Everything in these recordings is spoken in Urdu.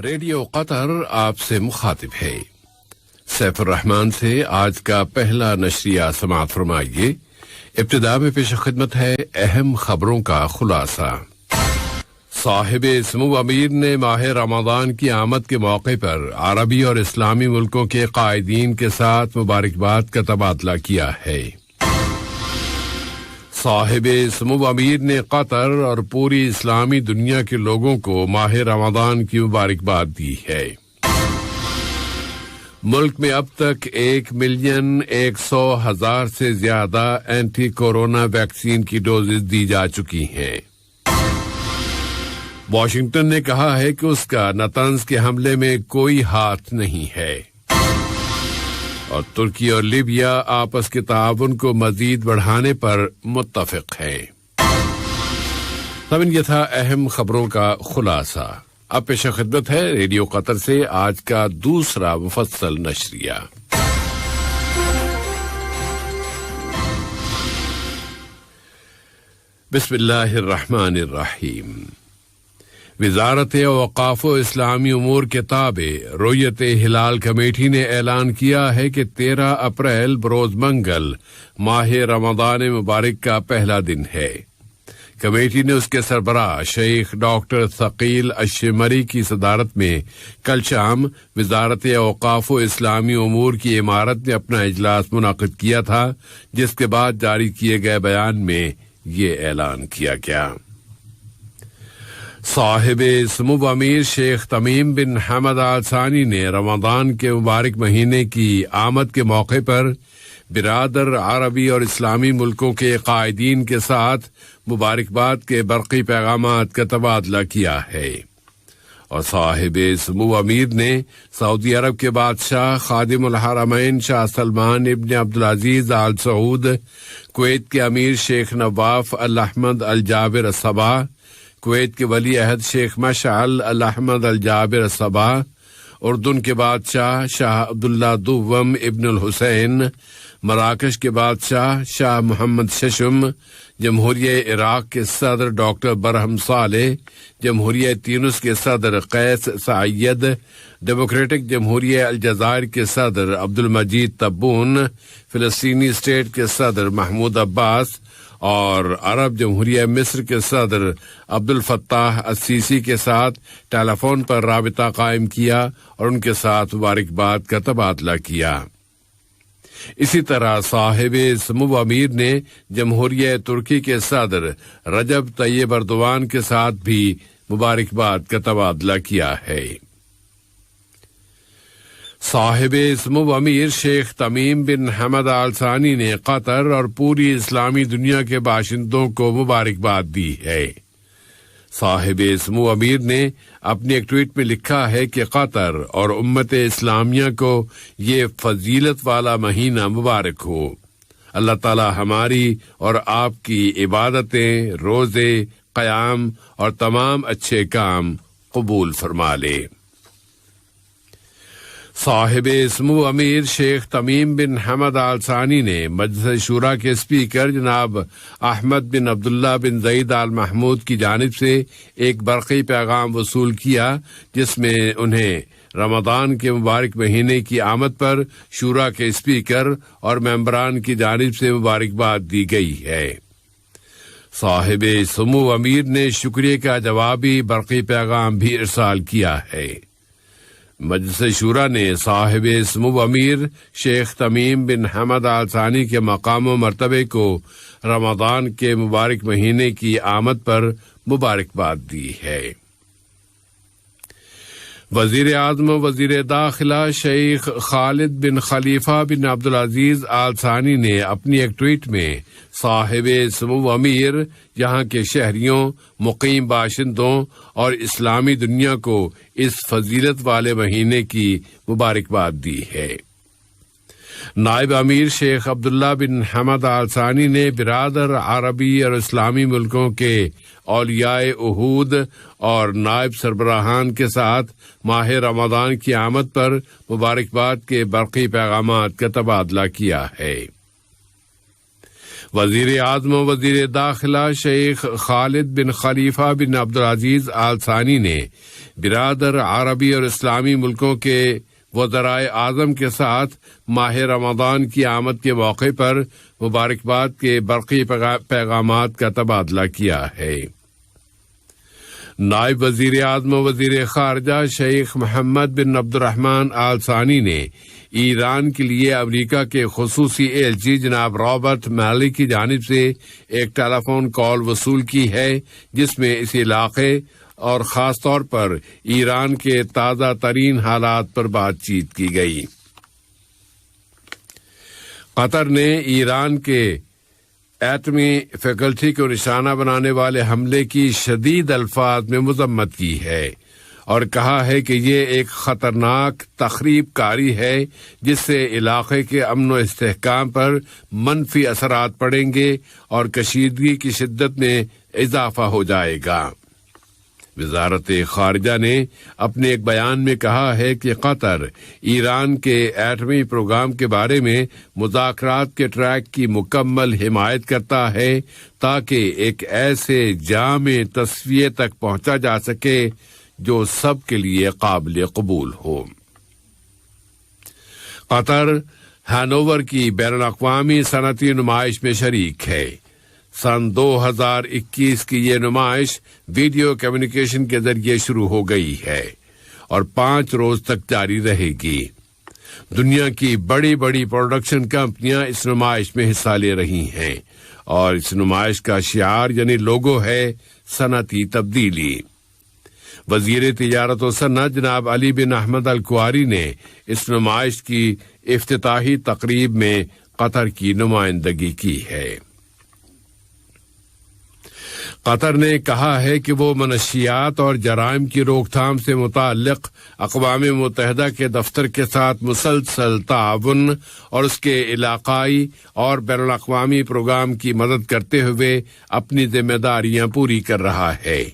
ریڈیو قطر آپ سے مخاطب ہے۔ سیف الرحمان سے آج کا پہلا نشریہ سماعت فرمائیے۔ ابتدا میں پیش خدمت ہے اہم خبروں کا خلاصہ۔ صاحب سمو امیر نے ماہ رمضان کی آمد کے موقع پر عربی اور اسلامی ملکوں کے قائدین کے ساتھ مبارکباد کا تبادلہ کیا ہے۔ صاحب سمو امیر نے قطر اور پوری اسلامی دنیا کے لوگوں کو ماہ رمضان کی مبارکباد دی ہے۔ ملک میں اب تک 1,100,000 سے زیادہ اینٹی کورونا ویکسین کی ڈوزز دی جا چکی ہیں۔ واشنگٹن نے کہا ہے کہ اس کا نطنز کے حملے میں کوئی ہاتھ نہیں ہے، اور ترکی اور لیبیا آپس کے تعاون کو مزید بڑھانے پر متفق ہیں۔ یہ تھا اہم خبروں کا خلاصہ۔ اب پیش خدمت ہے ریڈیو قطر سے آج کا دوسرا مفصل نشریہ۔ بسم اللہ الرحمن الرحیم۔ وزارت اوقاف و اسلامی امور کے تابع رؤیت ہلال کمیٹی نے اعلان کیا ہے کہ 13 اپریل بروز منگل ماہ رمضان مبارک کا پہلا دن ہے۔ کمیٹی نے اس کے سربراہ شیخ ڈاکٹر ثقیل الشمری کی صدارت میں کل شام وزارت اوقاف و اسلامی امور کی عمارت میں اپنا اجلاس منعقد کیا تھا، جس کے بعد جاری کیے گئے بیان میں یہ اعلان کیا گیا۔ صاحب سمو امیر شیخ تمیم بن حمد آل ثانی نے رمضان کے مبارک مہینے کی آمد کے موقع پر برادر عربی اور اسلامی ملکوں کے قائدین کے ساتھ مبارکباد کے برقی پیغامات کا تبادلہ کیا ہے، اور صاحب سمو امیر نے سعودی عرب کے بادشاہ خادم الحرمین شاہ سلمان ابن عبدالعزیز آل سعود، کویت کے امیر شیخ نواف الاحمد الجابر الصباح، کویت کے ولی عہد شیخ مشعل الاحمد الجابر الصباح، اردن کے بادشاہ شاہ عبداللہ دوم ابن الحسین، مراکش کے بادشاہ شاہ محمد ششم، جمہوریہ عراق کے صدر ڈاکٹر برہم صالح، جمہوریہ تیونس کے صدر قیس سعید، ڈیموکریٹک جمہوریہ الجزائر کے صدر عبد المجید تبون، فلسطینی اسٹیٹ کے صدر محمود عباس، اور عرب جمہوریہ مصر کے صدر عبد الفتاح السیسی کے ساتھ ٹیلی فون پر رابطہ قائم کیا اور ان کے ساتھ مبارکباد کا تبادلہ کیا۔ اسی طرح صاحب سمو امیر نے جمہوریہ ترکی کے صدر رجب طیب اردوان کے ساتھ بھی مبارکباد کا تبادلہ کیا ہے۔ صاحب سمو امیر شیخ تمیم بن حمد آل ثانی نے قطر اور پوری اسلامی دنیا کے باشندوں کو مبارکباد دی ہے۔ صاحب سمو امیر نے اپنے ایک ٹویٹ میں لکھا ہے کہ قطر اور امت اسلامیہ کو یہ فضیلت والا مہینہ مبارک ہو۔ اللہ تعالی ہماری اور آپ کی عبادتیں، روزے، قیام اور تمام اچھے کام قبول فرما لے۔ صاحب سمو امیر شیخ تمیم بن حمد آل ثانی نے مجلس شورا کے اسپیکر جناب احمد بن عبداللہ بن زید آل محمود کی جانب سے ایک برقی پیغام وصول کیا، جس میں انہیں رمضان کے مبارک مہینے کی آمد پر شورا کے اسپیکر اور ممبران کی جانب سے مبارکباد دی گئی ہے۔ صاحب سمو امیر نے شکریہ کا جوابی برقی پیغام بھی ارسال کیا ہے۔ مجلس شورا نے صاحب سمو امیر شیخ تمیم بن حمد آل ثانی کے مقام و مرتبے کو رمضان کے مبارک مہینے کی آمد پر مبارکباد دی ہے۔ وزیر اعظم و وزیر داخلہ شیخ خالد بن خلیفہ بن عبدالعزیز آل ثانی نے اپنی ایک ٹویٹ میں صاحب سمو امیر یہاں کے شہریوں، مقیم باشندوں اور اسلامی دنیا کو اس فضیلت والے مہینے کی مبارکباد دی ہے۔ نائب امیر شیخ عبداللہ بن حمد آل ثانی نے برادر عربی اور اسلامی ملکوں کے اولیاء عہود اور نائب سربراہان کے ساتھ ماہ رمضان کی آمد پر مبارکباد کے برقی پیغامات کا تبادلہ کیا ہے۔ وزیر اعظم و وزیر داخلہ شیخ خالد بن خلیفہ بن عبدالعزیز آل ثانی نے برادر عربی اور اسلامی ملکوں کے وزرائے اعظم کے ساتھ ماہ رمضان کی آمد کے موقع پر مبارکباد کے برقی پیغامات کا تبادلہ کیا ہے۔ نائب وزیر اعظم و وزیر خارجہ شیخ محمد بن عبد الرحمن آل ثانی نے ایران کے لیے امریکہ کے خصوصی ایلچی جناب رابرٹ میلی کی جانب سے ایک ٹیلی فون کال وصول کی ہے، جس میں اس علاقے اور خاص طور پر ایران کے تازہ ترین حالات پر بات چیت کی گئی۔ قطر نے ایران کے ایٹمی فیکلٹی کو نشانہ بنانے والے حملے کی شدید الفاظ میں مذمت کی ہے اور کہا ہے کہ یہ ایک خطرناک تخریب کاری ہے جس سے علاقے کے امن و استحکام پر منفی اثرات پڑیں گے اور کشیدگی کی شدت میں اضافہ ہو جائے گا۔ وزارت خارجہ نے اپنے ایک بیان میں کہا ہے کہ قطر ایران کے ایٹمی پروگرام کے بارے میں مذاکرات کے ٹریک کی مکمل حمایت کرتا ہے تاکہ ایک ایسے جامع تصفیے تک پہنچا جا سکے جو سب کے لیے قابل قبول ہو۔ قطر ہانوور کی بین الاقوامی صنعتی نمائش میں شریک ہے۔ سن 2021 کی یہ نمائش ویڈیو کمیونیکیشن کے ذریعے شروع ہو گئی ہے اور 5 روز تک جاری رہے گی۔ دنیا کی بڑی بڑی پروڈکشن کمپنیاں اس نمائش میں حصہ لے رہی ہیں اور اس نمائش کا شعار یعنی لوگو ہے صنعتی تبدیلی۔ وزیر تجارت و صنعت جناب علی بن احمد الکواری نے اس نمائش کی افتتاحی تقریب میں قطر کی نمائندگی کی ہے۔ قطر نے کہا ہے کہ وہ منشیات اور جرائم کی روک تھام سے متعلق اقوام متحدہ کے دفتر کے ساتھ مسلسل تعاون اور اس کے علاقائی اور بین الاقوامی پروگرام کی مدد کرتے ہوئے اپنی ذمہ داریاں پوری کر رہا ہے۔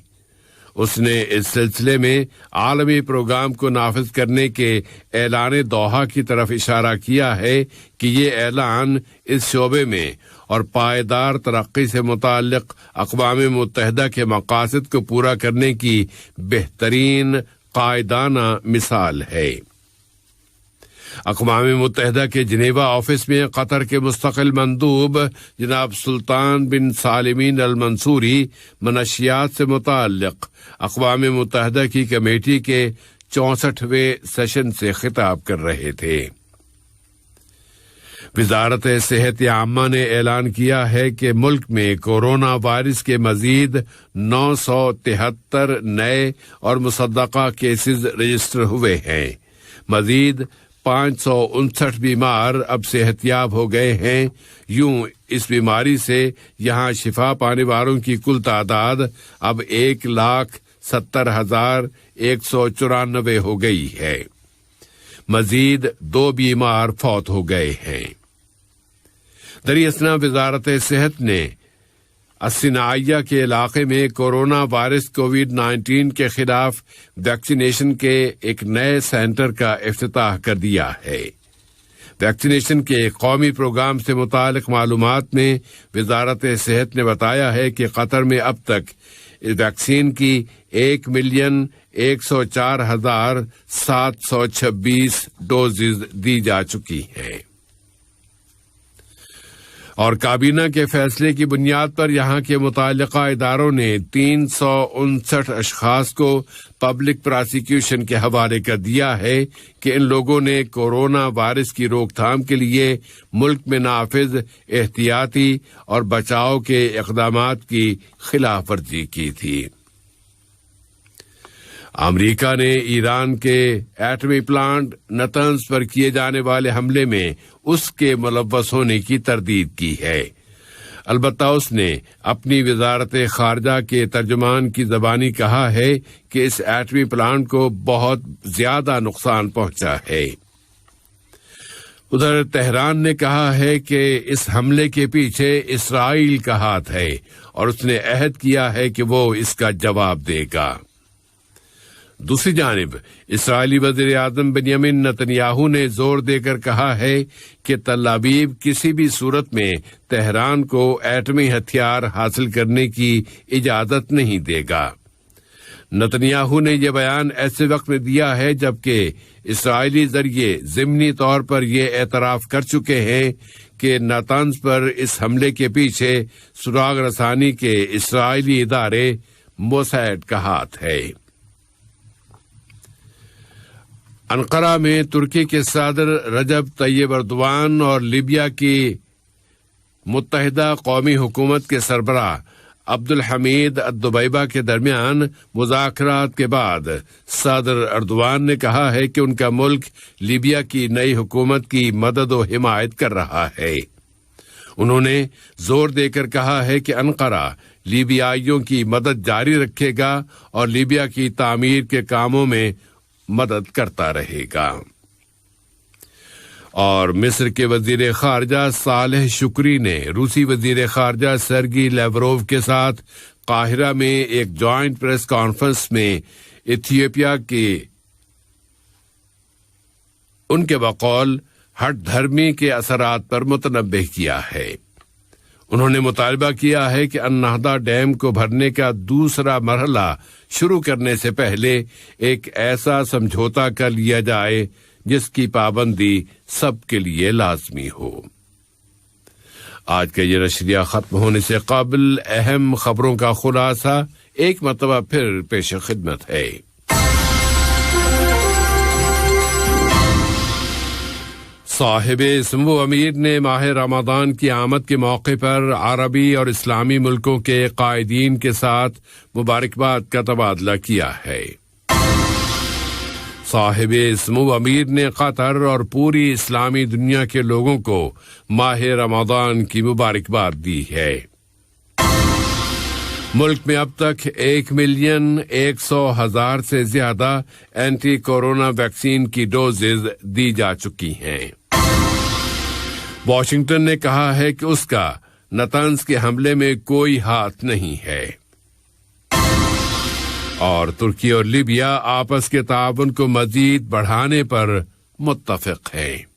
اس نے اس سلسلے میں عالمی پروگرام کو نافذ کرنے کے اعلان دوحہ کی طرف اشارہ کیا ہے کہ یہ اعلان اس شعبے میں اور پائیدار ترقی سے متعلق اقوام متحدہ کے مقاصد کو پورا کرنے کی بہترین قائدانہ مثال ہے۔ اقوام متحدہ کے جنیوا آفس میں قطر کے مستقل مندوب جناب سلطان بن سالمین المنصوری منشیات سے متعلق اقوام متحدہ کی کمیٹی کے 64ویں سیشن سے خطاب کر رہے تھے۔ وزارت صحت عامہ نے اعلان کیا ہے کہ ملک میں کورونا وائرس کے مزید 973 نئے اور مصدقہ کیسز رجسٹر ہوئے ہیں۔ مزید 559 بیمار اب صحت یاب ہو گئے ہیں۔ یوں اس بیماری سے یہاں شفا پانے والوں کی کل تعداد اب 1,70,194 ہو گئی ہے۔ مزید 2 بیمار فوت ہو گئے ہیں۔ دراصل وزارت صحت نے الصناعیہ کے علاقے میں کورونا وائرس کووڈ-19 کے خلاف ویکسینیشن کے ایک نئے سینٹر کا افتتاح کر دیا ہے۔ ویکسینیشن کے قومی پروگرام سے متعلق معلومات میں وزارت صحت نے بتایا ہے کہ قطر میں اب تک اس ویکسین کی 1,104,726 ڈوزز دی جا چکی ہیں۔ اور کابینہ کے فیصلے کی بنیاد پر یہاں کے متعلقہ اداروں نے 359 اشخاص کو پبلک پراسیکیوشن کے حوالے کر دیا ہے کہ ان لوگوں نے کورونا وائرس کی روک تھام کے لیے ملک میں نافذ احتیاطی اور بچاؤ کے اقدامات کی خلاف ورزی کی تھی۔ امریکہ نے ایران کے ایٹمی پلانٹ نتنز پر کیے جانے والے حملے میں اس کے ملوث ہونے کی تردید کی ہے۔ البتہ اس نے اپنی وزارت خارجہ کے ترجمان کی زبانی کہا ہے کہ اس ایٹمی پلانٹ کو بہت زیادہ نقصان پہنچا ہے۔ ادھر تہران نے کہا ہے کہ اس حملے کے پیچھے اسرائیل کا ہاتھ ہے اور اس نے عہد کیا ہے کہ وہ اس کا جواب دے گا۔ دوسری جانب اسرائیلی وزیر اعظم بنیامین نتنیاہو نے زور دے کر کہا ہے کہ تل ابیب کسی بھی صورت میں تہران کو ایٹمی ہتھیار حاصل کرنے کی اجازت نہیں دے گا۔ نتنیاہو نے یہ بیان ایسے وقت میں دیا ہے جبکہ اسرائیلی ذریعے ضمنی طور پر یہ اعتراف کر چکے ہیں کہ نتنز پر اس حملے کے پیچھے سراغ رسانی کے اسرائیلی ادارے موساد کا ہاتھ ہے۔ انقرہ میں ترکی کے صدر رجب طیب ایردوان اور لیبیا کی متحدہ قومی حکومت کے سربراہ عبدالحمید الدبیبہ کے درمیان مذاکرات کے بعد صدر ایردوان نے کہا ہے کہ ان کا ملک لیبیا کی نئی حکومت کی مدد و حمایت کر رہا ہے۔ انہوں نے زور دے کر کہا ہے کہ انقرہ لیبیائیوں کی مدد جاری رکھے گا اور لیبیا کی تعمیر کے کاموں میں مدد کرتا رہے گا۔ اور مصر کے وزیر خارجہ صالح شکری نے روسی وزیر خارجہ سرگی لیوروو کے ساتھ قاہرہ میں ایک جوائنٹ پریس کانفرنس میں ایتھیوپیا کے ان کے بقول ہٹ دھرمی کے اثرات پر متنبہ کیا ہے۔ انہوں نے مطالبہ کیا ہے کہ النہدہ ڈیم کو بھرنے کا دوسرا مرحلہ شروع کرنے سے پہلے ایک ایسا سمجھوتا کر لیا جائے جس کی پابندی سب کے لیے لازمی ہو۔ آج کا یہ نشریہ ختم ہونے سے قبل اہم خبروں کا خلاصہ ایک مرتبہ پھر پیش خدمت ہے۔ صاحب سمو امیر نے ماہ رمضان کی آمد کے موقع پر عربی اور اسلامی ملکوں کے قائدین کے ساتھ مبارکباد کا تبادلہ کیا ہے۔ صاحب سمو امیر نے قطر اور پوری اسلامی دنیا کے لوگوں کو ماہ رمضان کی مبارکباد دی ہے۔ ملک میں اب تک 1,100,000 سے زیادہ اینٹی کورونا ویکسین کی ڈوزز دی جا چکی ہیں۔ واشنگٹن نے کہا ہے کہ اس کا نتنز کے حملے میں کوئی ہاتھ نہیں ہے۔ اور ترکی اور لیبیا آپس کے تعاون کو مزید بڑھانے پر متفق ہیں۔